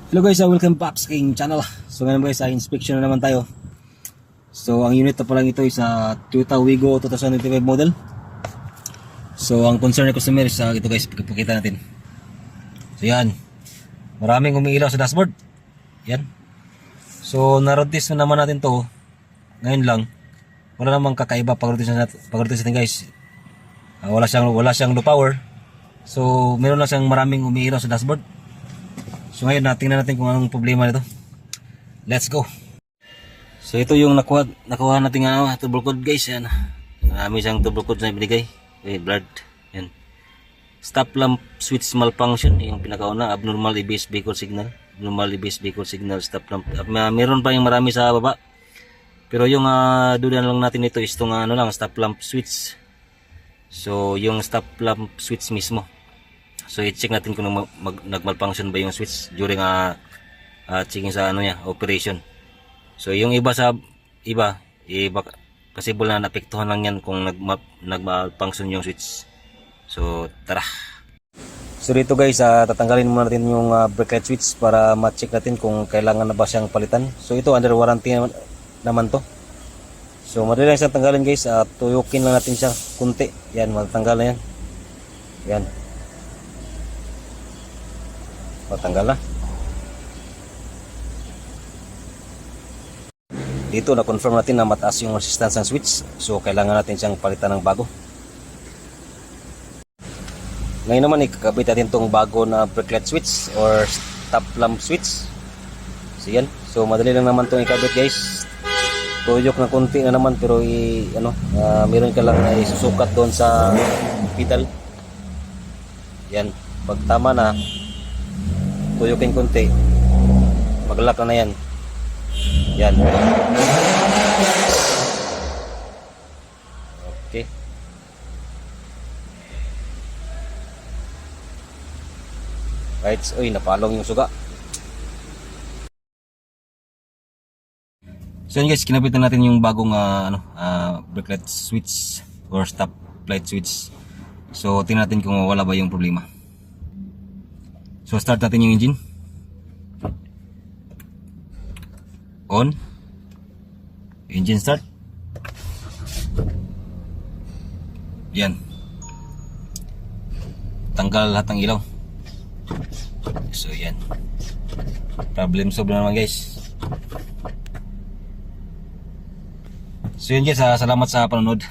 Hello guys, welcome back sa aking channel. So ngayon guys, inspection na naman tayo. So ang unit na pa lang ito is Toyota Wigo 2025 model. So ang concern ng customer is ito guys, pagpapakita natin. So yan, maraming umiilaw sa dashboard. Yan. So na-rotate na naman natin to. Ngayon lang, wala namang kakaiba pag-rotate natin guys. Wala siyang low power. So meron lang siyang maraming umiilaw sa dashboard. So ngayon tingnan natin kung anong problema nito. Let's go. So ito yung nakuha natin turbo code guys. Yan. Marami siyang turbo code na binigay. Okay, blood. Yan. Stop lamp switch malfunction. Yung pinakauna, abnormal ABS vehicle signal. Abnormal ABS vehicle signal, stop lamp. Meron pa yung marami sa baba. Pero yung dudan lang natin ito is itong stop lamp switch. So yung stop lamp switch mismo. So i-check natin kung nag-malfunction ba yung switch during checking sa operation. So yung iba possible na naapektuhan lang yan kung nag-malfunction yung switch. So tara. So dito guys, tatanggalin muna natin yung brake light switch para ma-check natin kung kailangan na ba siyang palitan. So ito under warranty naman to. So madali lang siyang tanggalin guys, tuyukin lang natin siya kunti. Yan, matatanggal na yan. Yan. Matanggal na. Dito na-confirm natin na mataas yung resistance ng switch. So kailangan natin siyang palitan ng bago. Ngayon naman ikakabit natin itong bago na brake light switch or stop lamp switch. So yan. So madali lang naman itong ikabit guys. Tuyok na konti na naman pero meron ka lang na isusukat doon sa pedal. Yan. Pag tama na, tuyukin konti, mag-lock na yan. Yan. Okay. Right. Uy, napalong yung suga. So yun guys, kinabitan natin yung bagong brake light switch or stop light switch. So tingnan natin kung wala ba yung problema. So start natin yung engine. On. Engine start. Yan. Tanggal lahat ng ilaw. So yan. Problem solved na naman guys. So yun guys, salamat sa panonood.